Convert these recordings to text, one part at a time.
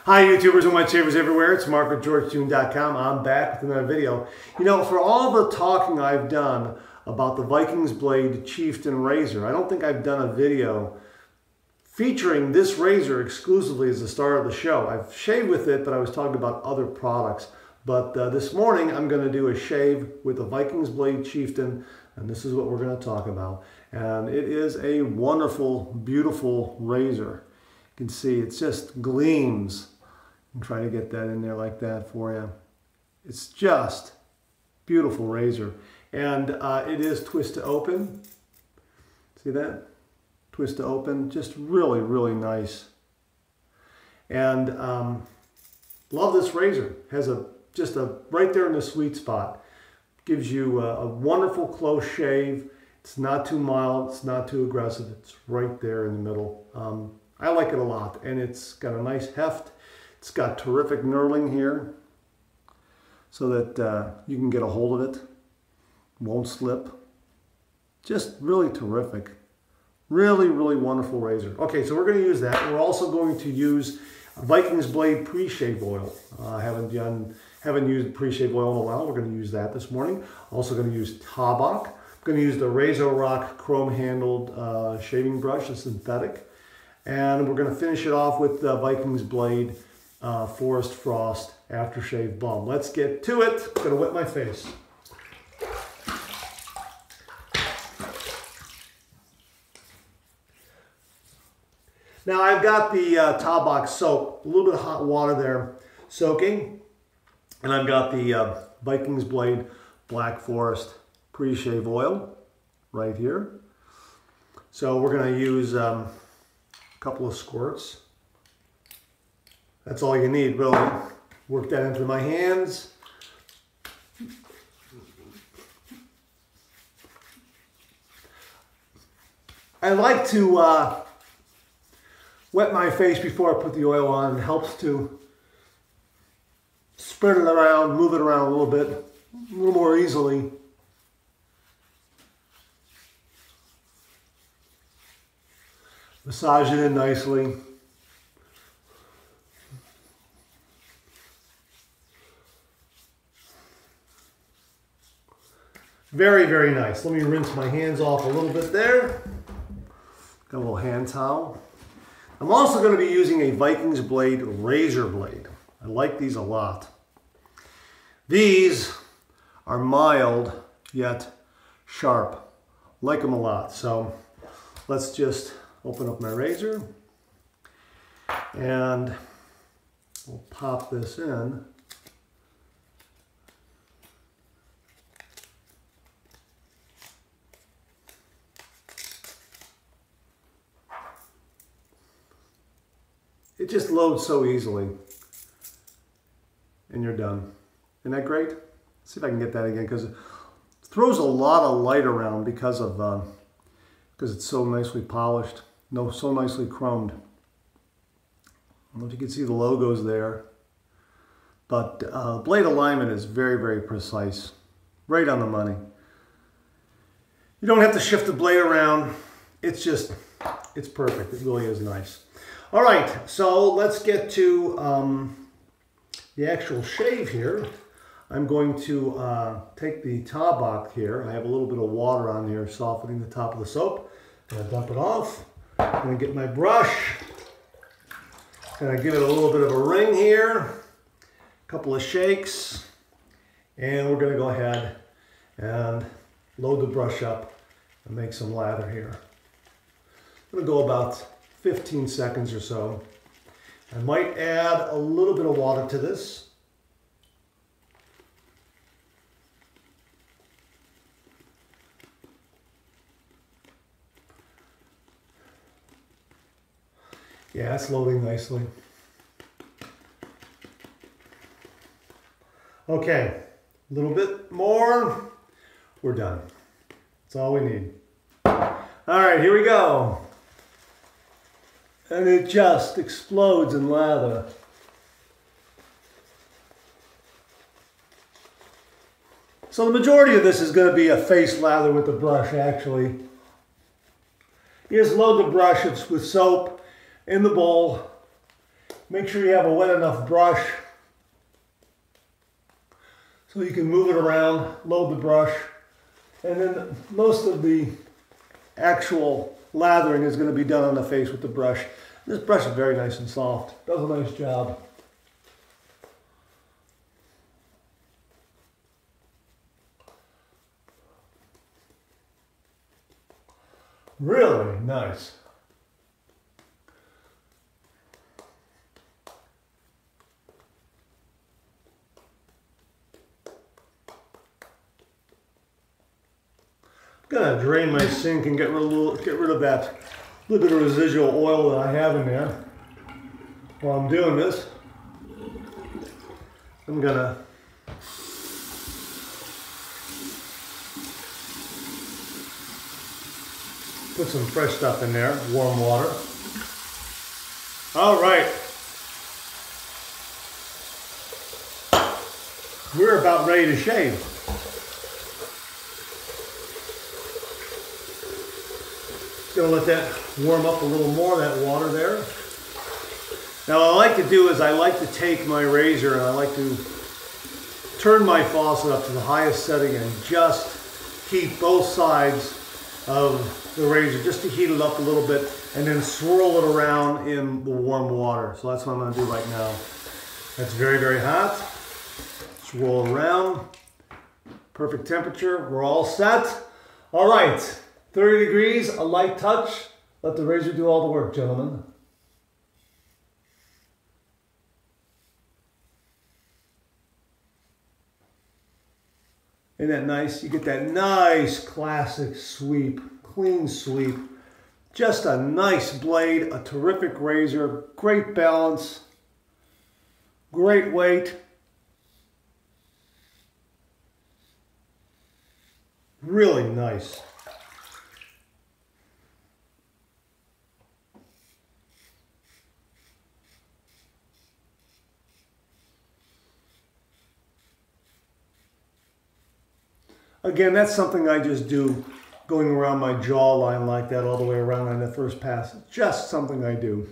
Hi YouTubers and wet shavers everywhere, it's Mark with GeorgeTune.com. I'm back with another video. You know, for all the talking I've done about the Vikings Blade Chieftain razor, I don't think I've done a video featuring this razor exclusively as the star of the show. I've shaved with it, but I was talking about other products. But this morning I'm going to do a shave with the Vikings Blade Chieftain, and this is what we're going to talk about. And it is a wonderful, beautiful razor. You can see it just gleams. I'm trying to get that in there like that for you. It's just beautiful razor. And it is twist to open. See that? Twist to open. Just really, really nice. And love this razor. Has just right there in the sweet spot. Gives you a wonderful close shave. It's not too mild. It's not too aggressive. It's right there in the middle. I like it a lot. And it's got a nice heft. It's got terrific knurling here so that you can get a hold of it. Won't slip. Just really terrific. Really, really wonderful razor. Okay, so we're going to use that. We're also going to use Vikings Blade pre-shave oil. I haven't used pre-shave oil in a while. We're going to use that this morning. Also going to use Tabak. I'm going to use the Razor Rock chrome-handled shaving brush, a synthetic. And we're going to finish it off with the Vikings Blade Forest Frost Aftershave Balm. Let's get to it. I'm going to wet my face. Now I've got the Tabak soap, a little bit of hot water there soaking. And I've got the Vikings Blade Black Forest pre-shave oil right here. So we're going to use a couple of squirts. That's all you need, really. Work that into my hands. I like to wet my face before I put the oil on. It helps to spread it around, move it around a little bit, a little more easily. Massage it in nicely. Very, very nice. Let me rinse my hands off a little bit there. Got a little hand towel. I'm also going to be using a Vikings Blade razor blade. I like these a lot. These are mild yet sharp. Like them a lot. So let's just open up my razor and we'll pop this in. It just loads so easily and you're done. Isn't that great? Let's see if I can get that again because it throws a lot of light around because it's so nicely polished, so nicely chromed. I don't know if you can see the logos there, but blade alignment is very, very precise, right on the money. You don't have to shift the blade around. It's perfect. It really is nice. All right, so let's get to the actual shave here. I'm going to take the Tabak here. I have a little bit of water on here softening the top of the soap. I'm going to dump it off. I'm going to get my brush. Going to give it a little bit of a ring here. A couple of shakes. And we're going to go ahead and load the brush up and make some lather here. I'm going to go about 15 seconds or so. I might add a little bit of water to this. Yeah, it's loading nicely. Okay, a little bit more. We're done. That's all we need. All right, here we go. And it just explodes in lather. So the majority of this is going to be a face lather with the brush, actually. You just load the brush with soap in the bowl Make sure you have a wet enough brush so you can move it around, load the brush, and then most of the actual lathering is going to be done on the face with the brush. This brush is very nice and soft. Does a nice job. Really nice. I'm gonna drain my sink and get rid of that little bit of residual oil that I have in there. While I'm doing this, I'm gonna put some fresh stuff in there, warm water. All right. We're about ready to shave. Gonna let that warm up a little more, that water there. Now what I like to do is I like to take my razor and I like to turn my faucet up to the highest setting and just heat both sides of the razor just to heat it up a little bit and then swirl it around in the warm water. So that's what I'm gonna do right now. That's very, very hot. Swirl around. Perfect temperature. We're all set. All right. 30 degrees, a light touch. Let the razor do all the work, gentlemen. Isn't that nice? You get that nice classic sweep, clean sweep. Just a nice blade, a terrific razor, great balance, great weight. Really nice. Again, that's something I just do, going around my jawline like that all the way around on the first pass. Just something I do.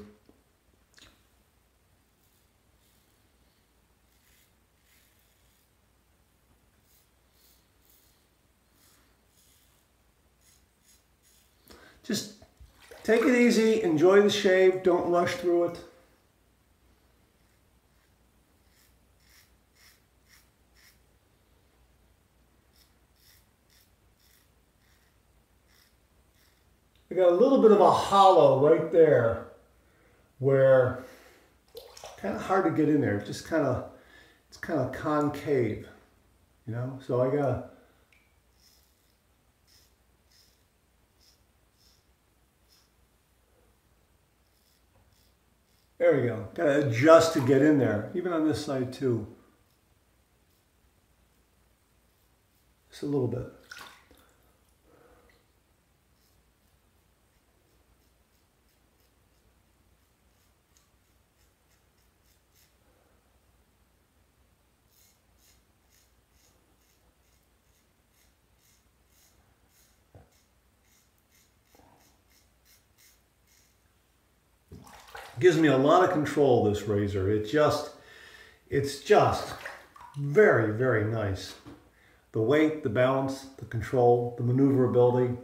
Just take it easy, enjoy the shave, don't rush through it. I got a little bit of a hollow right there where kind of hard to get in there. It's kind of concave, you know? So I gotta there we go. Gotta adjust to get in there, even on this side too. Just a little bit. Gives me a lot of control, this razor. It's just very, very nice. The weight, the balance, the control, the maneuverability.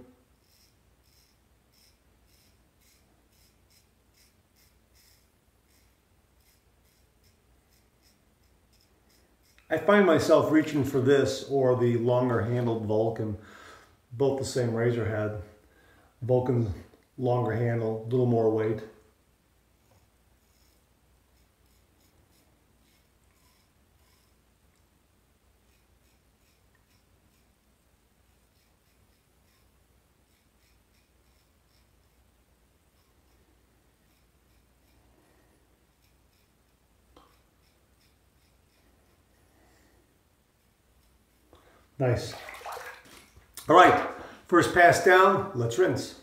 I find myself reaching for this or the longer handled Vulcan, both the same razor head. Vulcan's longer handle, a little more weight. Nice. All right, first pass down, let's rinse.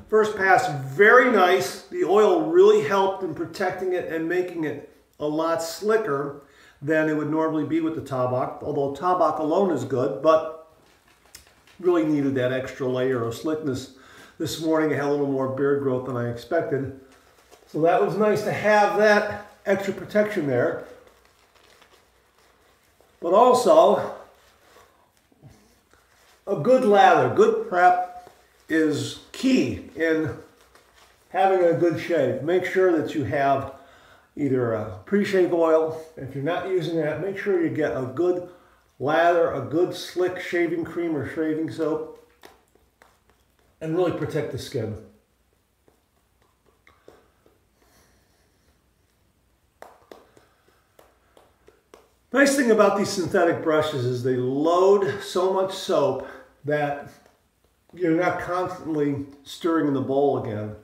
First pass, very nice. The oil really helped in protecting it and making it a lot slicker than it would normally be with the Tabak, although Tabak alone is good, but Really needed that extra layer of slickness. This morning I had a little more beard growth than I expected. So that was nice to have that extra protection there. But also, a good lather, good prep is key in having a good shave. Make sure that you have either a pre-shave oil. If you're not using that, make sure you get a good lather, a good slick shaving cream or shaving soap, and really protect the skin. Nice thing about these synthetic brushes is they load so much soap that you're not constantly stirring in the bowl again.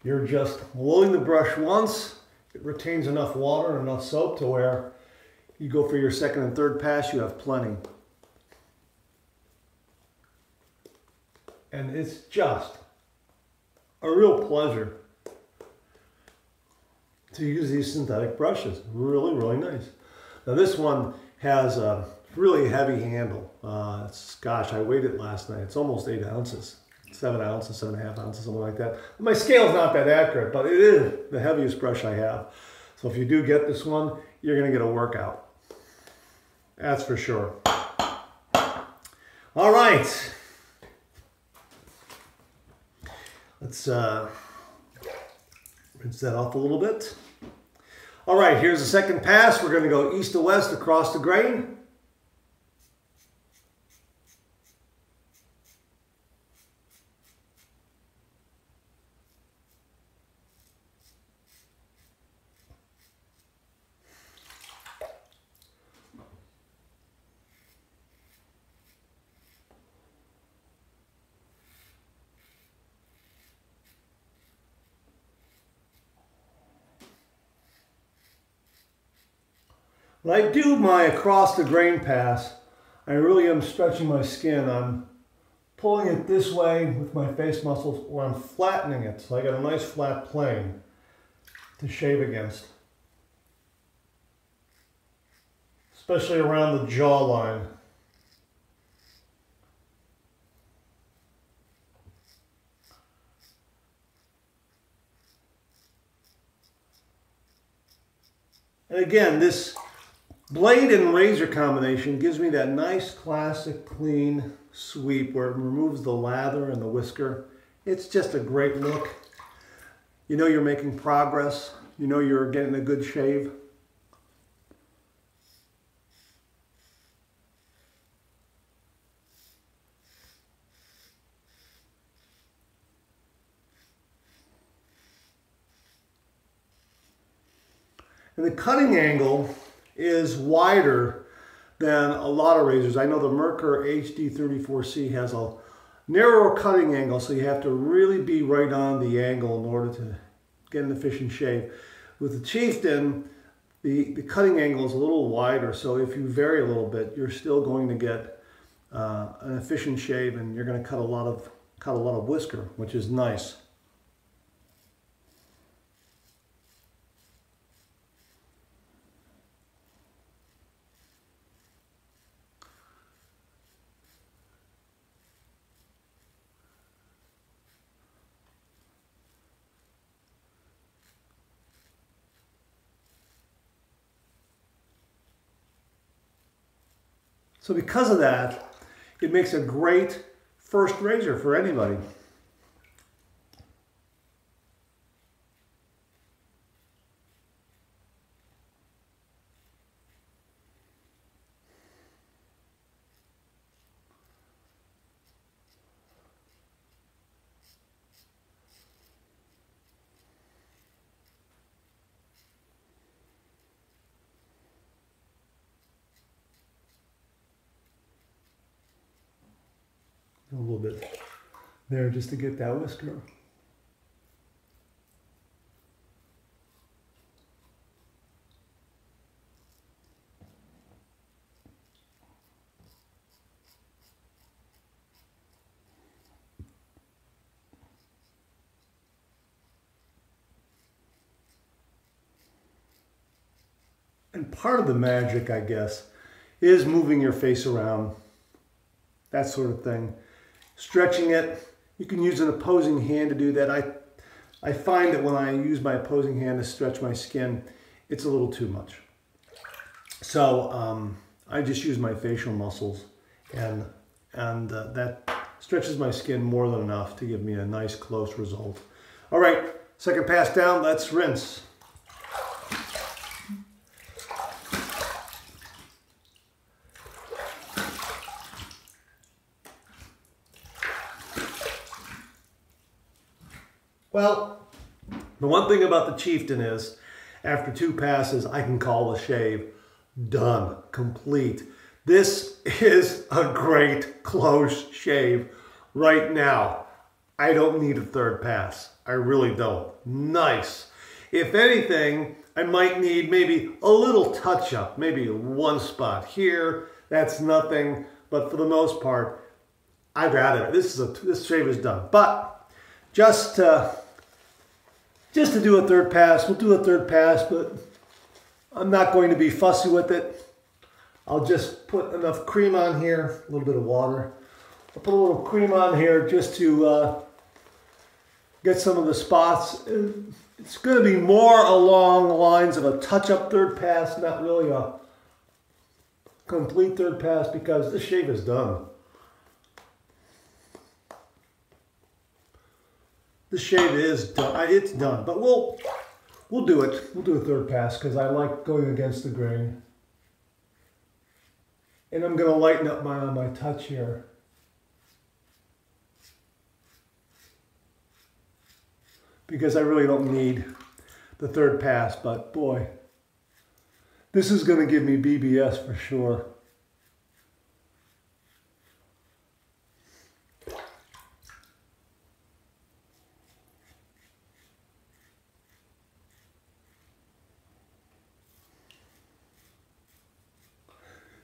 You're just loading the brush once. It retains enough water and enough soap to where you go for your second and third pass, you have plenty. And it's just a real pleasure to use these synthetic brushes. Really, really nice. Now this one has a really heavy handle. Gosh, I weighed it last night. It's almost 8 ounces. 7 ounces, 7.5 ounces, something like that. My scale's not that accurate, but it is the heaviest brush I have. So if you do get this one, you're gonna get a workout. That's for sure. All right. Let's rinse that off a little bit. All right, here's the second pass. We're gonna go east to west across the grain. When I do my across the grain pass, I really am stretching my skin. I'm pulling it this way with my face muscles, or I'm flattening it so I get a nice flat plane to shave against. Especially around the jawline. And again, this blade and razor combination gives me that nice classic clean sweep where it removes the lather and the whisker. It's just a great look. You know you're making progress. You know you're getting a good shave. And the cutting angle is wider than a lot of razors. I know the Merkur HD34C has a narrower cutting angle, so you have to really be right on the angle in order to get an efficient shave. With the Chieftain, the cutting angle is a little wider, so if you vary a little bit, you're still going to get an efficient shave, and you're going to cut a lot of whisker, which is nice. So because of that, it makes a great first razor for anybody. A little bit there just to get that whisker. And part of the magic, I guess, is moving your face around, that sort of thing. stretching it. You can use an opposing hand to do that. I find that when I use my opposing hand to stretch my skin, it's a little too much. So I just use my facial muscles, and that stretches my skin more than enough to give me a nice close result. All right, second pass down, let's rinse. Well, the one thing about the Chieftain is, after 2 passes, I can call the shave done, complete. This is a great close shave right now. I don't need a 3rd pass. I really don't. Nice. If anything, I might need maybe a little touch up, maybe one spot here. That's nothing, but for the most part, I'd rather. This shave is done. But just to do a 3rd pass, we'll do a 3rd pass, but I'm not going to be fussy with it. I'll just put enough cream on here, a little bit of water. I'll put a little cream on here just to get some of the spots. It's going to be more along the lines of a touch-up 3rd pass, not really a complete 3rd pass, because this shave is done. The shave is done. It's done, but we'll do it. We'll do a 3rd pass because I like going against the grain. And I'm going to lighten up my touch here. Because I really don't need the 3rd pass, but boy, this is going to give me BBS for sure.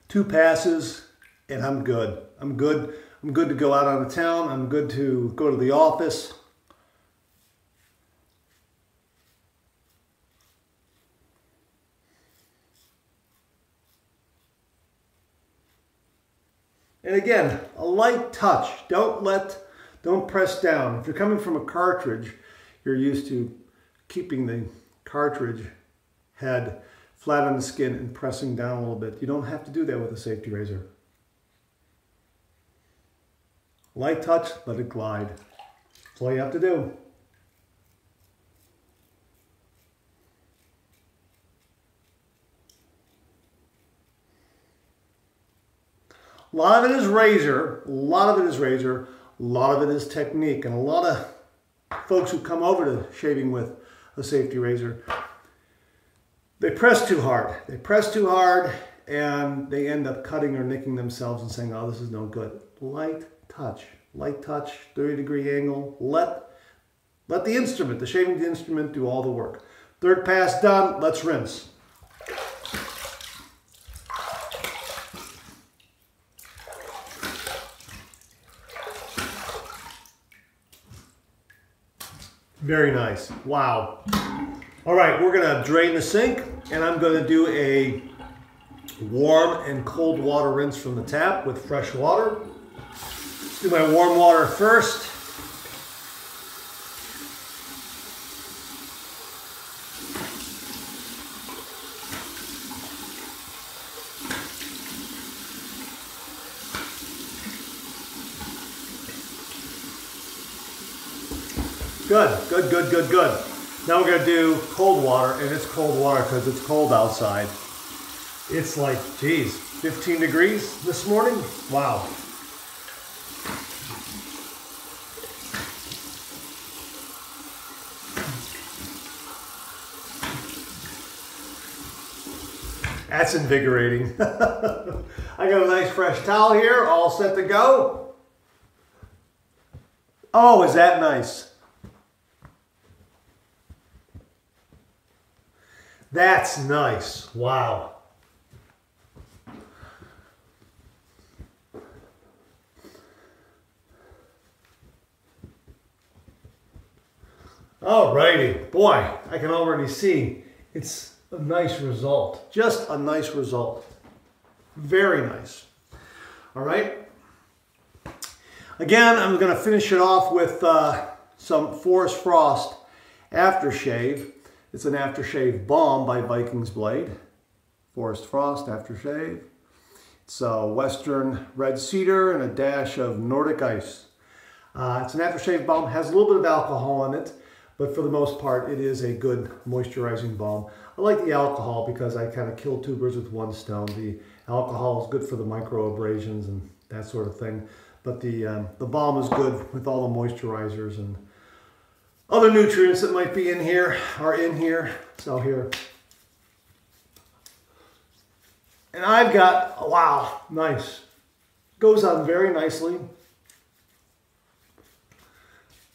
Two passes, and I'm good. I'm good. I'm good to go out on the town. I'm good to go to the office. And again, a light touch. Don't press down. If you're coming from a cartridge, you're used to keeping the cartridge head flat on the skin and pressing down a little bit. You don't have to do that with a safety razor. Light touch, let it glide. That's all you have to do. A lot of it is razor, a lot of it is razor, a lot of it is technique, and a lot of folks who come over to shaving with a safety razor, they press too hard. They press too hard and they end up cutting or nicking themselves and saying, oh, this is no good. Light touch, 30-degree angle. Let the instrument, the shaving instrument, do all the work. 3rd pass done, let's rinse. Very nice. Wow. All right, we're going to drain the sink, and I'm going to do a warm and cold water rinse from the tap with fresh water. Let's do my warm water first. Good, good, good, good, good. Now we're going to do cold water, and it's cold water because it's cold outside. It's like, geez, 15 degrees this morning? Wow. That's invigorating. I got a nice fresh towel here, all set to go. Oh, is that nice? That's nice. Wow. Alrighty. Boy, I can already see it's a nice result. Just a nice result. Very nice. All right. Again, I'm going to finish it off with some Forest Frost aftershave. It's an aftershave balm by Vikings Blade. Forest Frost aftershave. It's Western red cedar and a dash of Nordic ice. It's an aftershave balm. Has a little bit of alcohol in it, but for the most part, it is a good moisturizing balm. I like the alcohol because I kind of kill two birds with one stone. The alcohol is good for the microabrasions and that sort of thing, but the balm is good with all the moisturizers and other nutrients that might be in here are in here. So here. And I've got, wow, nice. Goes on very nicely.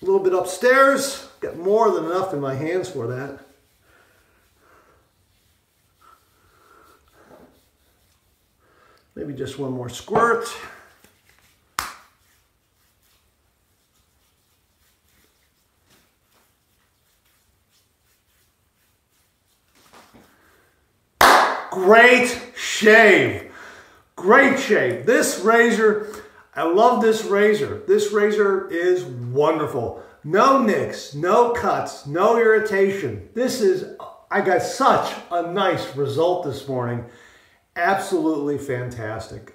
A little bit upstairs. Got more than enough in my hands for that. Maybe just one more squirt. Great shave. Great shave. This razor, I love this razor. This razor is wonderful. No nicks, no cuts, no irritation. This is, I got such a nice result this morning. Absolutely fantastic.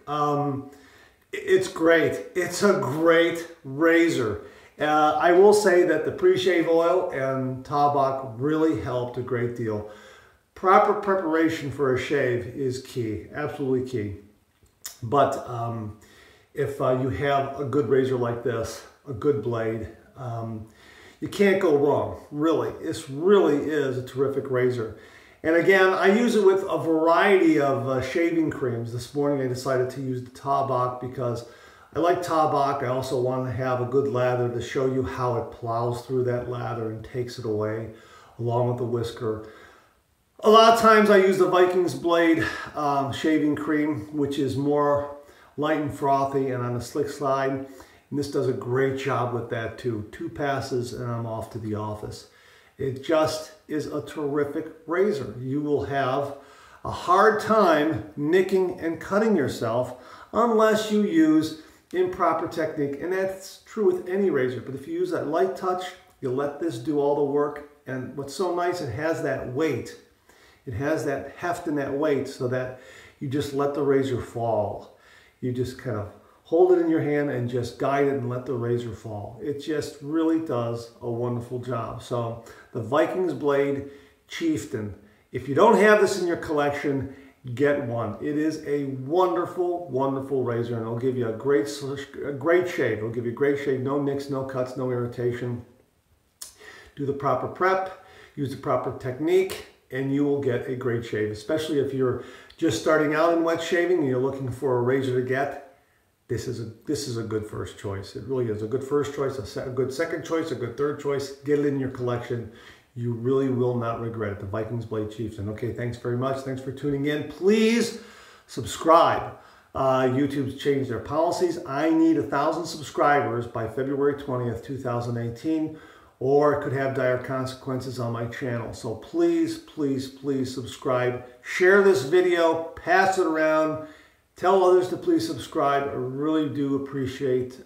It's great. It's a great razor. I will say that the pre-shave oil and Tabak really helped a great deal. Proper preparation for a shave is key, absolutely key. But if you have a good razor like this, a good blade, you can't go wrong, really. This really is a terrific razor. And again, I use it with a variety of shaving creams. This morning I decided to use the Tabak because I like Tabak. I also want to have a good lather to show you how it plows through that lather and takes it away along with the whisker. A lot of times I use the Vikings Blade shaving cream, which is more light and frothy and on the slick side. And this does a great job with that too. 2 passes and I'm off to the office. It just is a terrific razor. You will have a hard time nicking and cutting yourself unless you use improper technique. And that's true with any razor. But if you use that light touch, you let this do all the work. And what's so nice, it has that weight. It has that heft and that weight so that you just let the razor fall. You just kind of hold it in your hand and just guide it and let the razor fall. It just really does a wonderful job. So the Vikings Blade Chieftain. If you don't have this in your collection, get one. It is a wonderful, wonderful razor and it'll give you a great shave. It'll give you a great shave. No nicks, no cuts, no irritation. Do the proper prep. Use the proper technique. And you will get a great shave, especially if you're just starting out in wet shaving and you're looking for a razor to get. This is a good first choice. It really is a good first choice, a good second choice, a good third choice. Get it in your collection. You really will not regret it. The Vikings Blade Chieftain. Okay, thanks very much. Thanks for tuning in. Please subscribe. YouTube's changed their policies. I need 1,000 subscribers by February 20th, 2018. Or it could have dire consequences on my channel. So please, please, please subscribe. Share this video, pass it around, tell others to please subscribe. I really do appreciate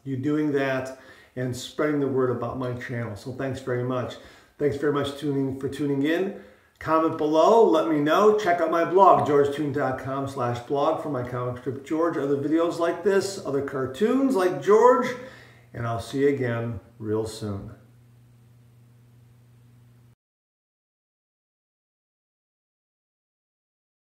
you doing that and spreading the word about my channel. So thanks very much. Thanks very much for tuning in. Comment below, let me know. Check out my blog, georgetoon.com/blog for my comic strip George, other videos like this, other cartoons like George, and I'll see you again real soon.